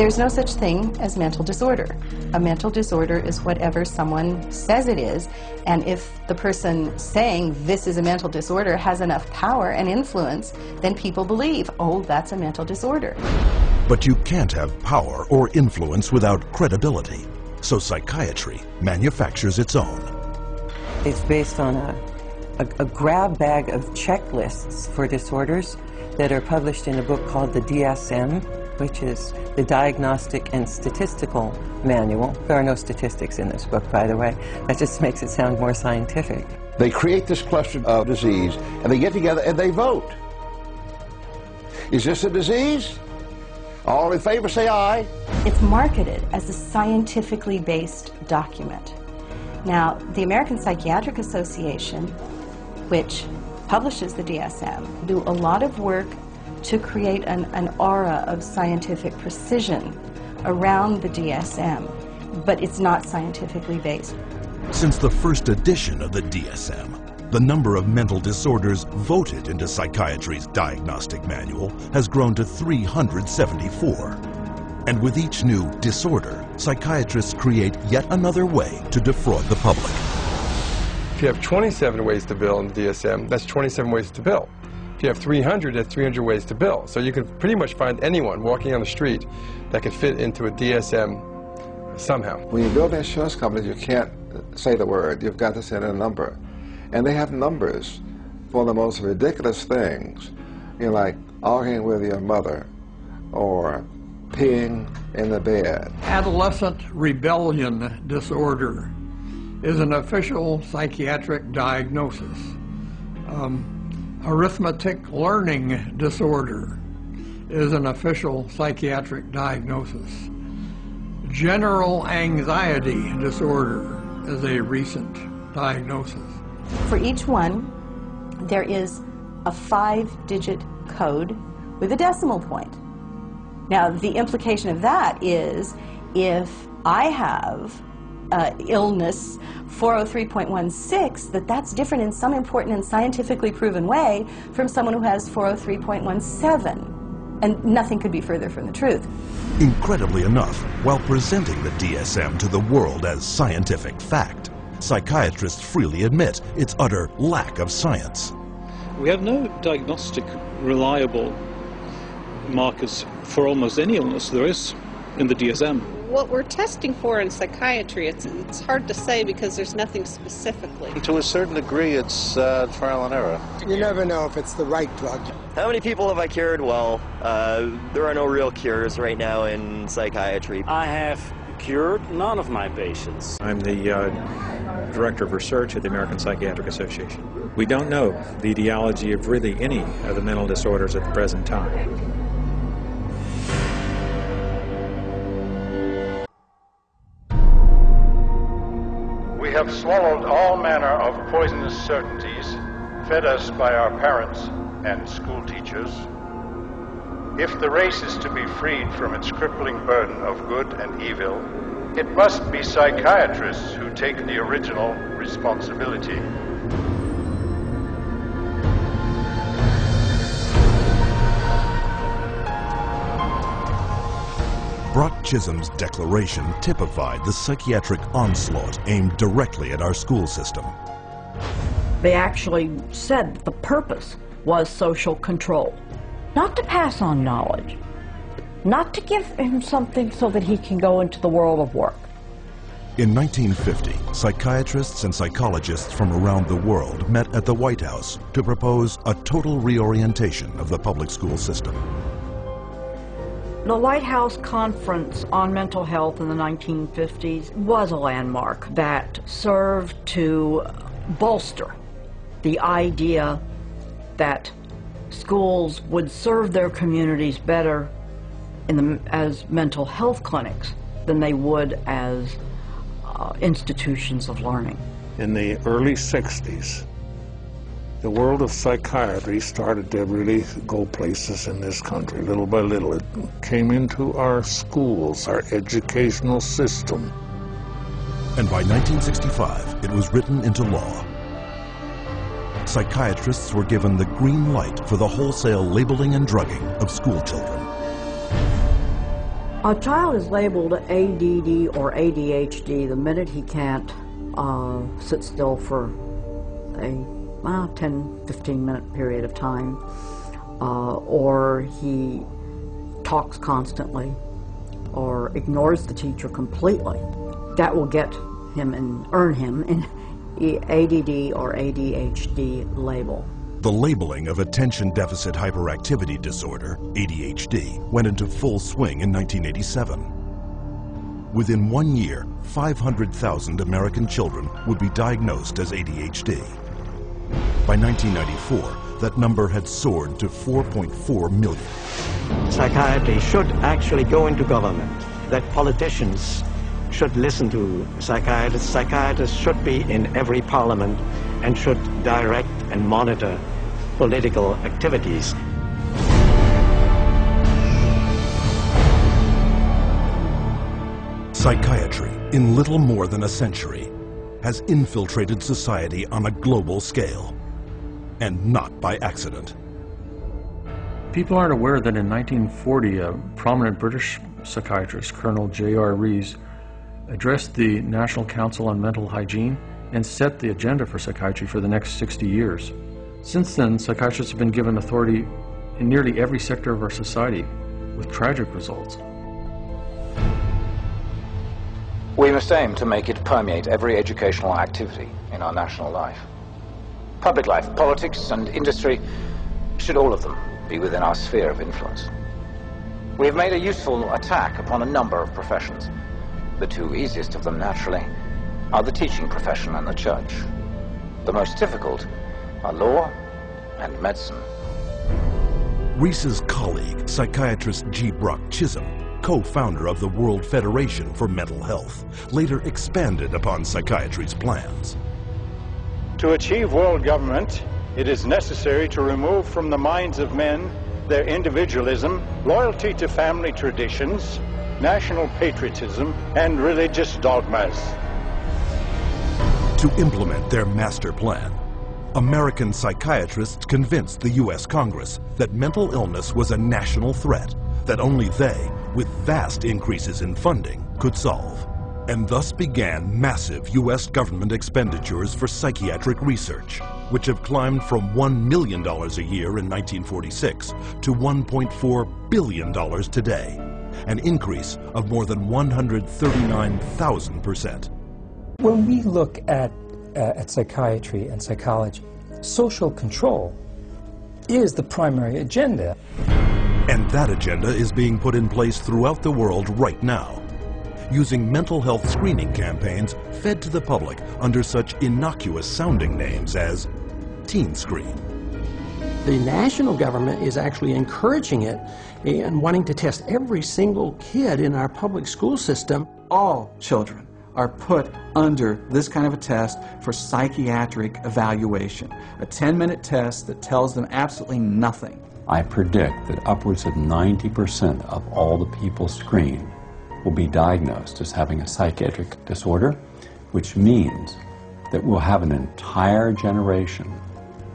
There's no such thing as mental disorder. A mental disorder is whatever someone says it is, and if the person saying this is a mental disorder has enough power and influence, then people believe, oh, that's a mental disorder. But you can't have power or influence without credibility, so psychiatry manufactures its own. It's based on a grab bag of checklists for disorders that are published in a book called the DSM, which is the Diagnostic and Statistical Manual. There are no statistics in this book, by the way. That just makes it sound more scientific. They create this cluster of disease, and they get together and they vote. Is this a disease? All in favor, say aye. It's marketed as a scientifically based document. Now, the American Psychiatric Association, which publishes the DSM, do a lot of work to create an aura of scientific precision around the DSM, but it's not scientifically based. Since the first edition of the DSM, the number of mental disorders voted into psychiatry's diagnostic manual has grown to 374. And with each new disorder, psychiatrists create yet another way to defraud the public. If you have 27 ways to bill in the DSM, that's 27 ways to bill. If you have 300, that's 300 ways to bill. So you can pretty much find anyone walking on the street that could fit into a DSM somehow. When you build insurance companies, you can't say the word. You've got to send in a number. And they have numbers for the most ridiculous things. You know, like arguing with your mother or peeing in the bed. Adolescent rebellion disorder is an official psychiatric diagnosis. Arithmetic learning disorder is an official psychiatric diagnosis. General anxiety disorder is a recent diagnosis. For each one, there is a 5-digit code with a decimal point. Now, the implication of that is if I have illness 403.16, that's different in some important and scientifically proven way from someone who has 403.17. And nothing could be further from the truth. Incredibly enough, while presenting the DSM to the world as scientific fact, psychiatrists freely admit its utter lack of science. We have no diagnostic reliable markers for almost any illness there is in the DSM. What we're testing for in psychiatry, it's hard to say because there's nothing specifically. To a certain degree, it's trial and error. You never know if it's the right drug. How many people have I cured? Well, there are no real cures right now in psychiatry. I have cured none of my patients. I'm the Director of Research at the American Psychiatric Association. We don't know the etiology of really any of the mental disorders at the present time. We have swallowed all manner of poisonous certainties fed us by our parents and school teachers. If the race is to be freed from its crippling burden of good and evil, it must be psychiatrists who take the original responsibility. Brock Chisholm's declaration typified the psychiatric onslaught aimed directly at our school system. They actually said that the purpose was social control, not to pass on knowledge, not to give him something so that he can go into the world of work. In 1950, psychiatrists and psychologists from around the world met at the White House to propose a total reorientation of the public school system. The White House Conference on Mental Health in the 1950s was a landmark that served to bolster the idea that schools would serve their communities better as mental health clinics than they would as institutions of learning. In the early 60s, the world of psychiatry started to really go places in this country. Little by little, it came into our schools, our educational system. And by 1965, it was written into law. Psychiatrists were given the green light for the wholesale labeling and drugging of school children. A child is labeled ADD or ADHD the minute he can't sit still for a 10-15 minute period of time, or he talks constantly, or ignores the teacher completely. That will get him and earn him an ADD or ADHD label. The labeling of attention deficit hyperactivity disorder, ADHD, went into full swing in 1987. Within 1 year, 500,000 American children would be diagnosed as ADHD. By 1994, that number had soared to 4.4 million. Psychiatry should actually go into government, that politicians should listen to psychiatrists. Psychiatrists should be in every parliament and should direct and monitor political activities. Psychiatry, in little more than a century, has infiltrated society on a global scale, and not by accident. People aren't aware that in 1940, a prominent British psychiatrist, Colonel J.R. Rees, addressed the National Council on Mental Hygiene and set the agenda for psychiatry for the next 60 years. Since then, psychiatrists have been given authority in nearly every sector of our society, with tragic results. We must aim to make it permeate every educational activity in our national life. Public life, politics, and industry should all of them be within our sphere of influence. We have made a useful attack upon a number of professions. The two easiest of them, naturally, are the teaching profession and the church. The most difficult are law and medicine. Rees's colleague, psychiatrist G. Brock Chisholm, co-founder of the World Federation for Mental Health, later expanded upon psychiatry's plans. To achieve world government, it is necessary to remove from the minds of men their individualism, loyalty to family traditions, national patriotism, and religious dogmas. To implement their master plan, American psychiatrists convinced the U.S. Congress that mental illness was a national threat that only they, with vast increases in funding, could solve. And thus began massive U.S. government expenditures for psychiatric research, which have climbed from $1 million a year in 1946 to $1.4 billion today, an increase of more than 139,000%. When we look at psychiatry and psychology, social control is the primary agenda. And that agenda is being put in place throughout the world right now, using mental health screening campaigns fed to the public under such innocuous-sounding names as Teen Screen. The national government is actually encouraging it and wanting to test every single kid in our public school system. All children are put under this kind of a test for psychiatric evaluation, a 10-minute test that tells them absolutely nothing. I predict that upwards of 90% of all the people screened will be diagnosed as having a psychiatric disorder, which means that we'll have an entire generation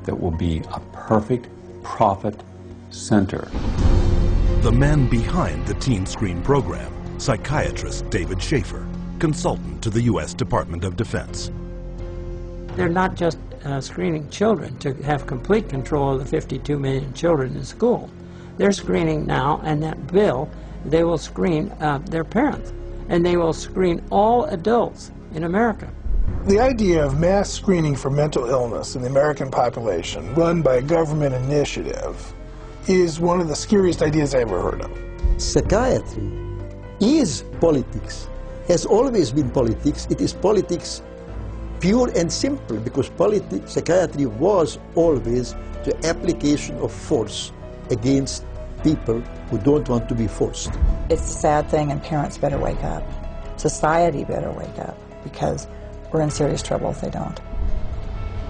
that will be a perfect profit center. The man behind the Teen Screen program, psychiatrist David Schaefer, consultant to the U.S. Department of Defense. They're not just screening children to have complete control of the 52 million children in school. They're screening now, and that bill, they will screen their parents, and they will screen all adults in America. The idea of mass screening for mental illness in the American population, run by a government initiative, is one of the scariest ideas I ever heard of. Psychiatry is politics, has always been politics. It is politics pure and simple, because psychiatry was always the application of force against people who don't want to be forced. It's a sad thing, and parents better wake up. Society better wake up, because we're in serious trouble if they don't.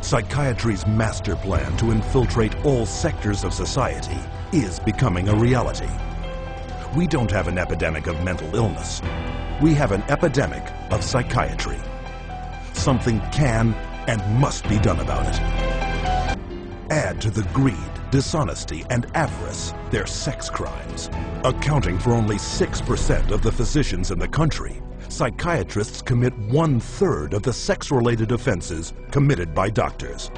Psychiatry's master plan to infiltrate all sectors of society is becoming a reality. We don't have an epidemic of mental illness. We have an epidemic of psychiatry. Something can and must be done about it. Add to the greed, dishonesty, and avarice, they're sex crimes. Accounting for only 6% of the physicians in the country, psychiatrists commit 1/3 of the sex-related offenses committed by doctors.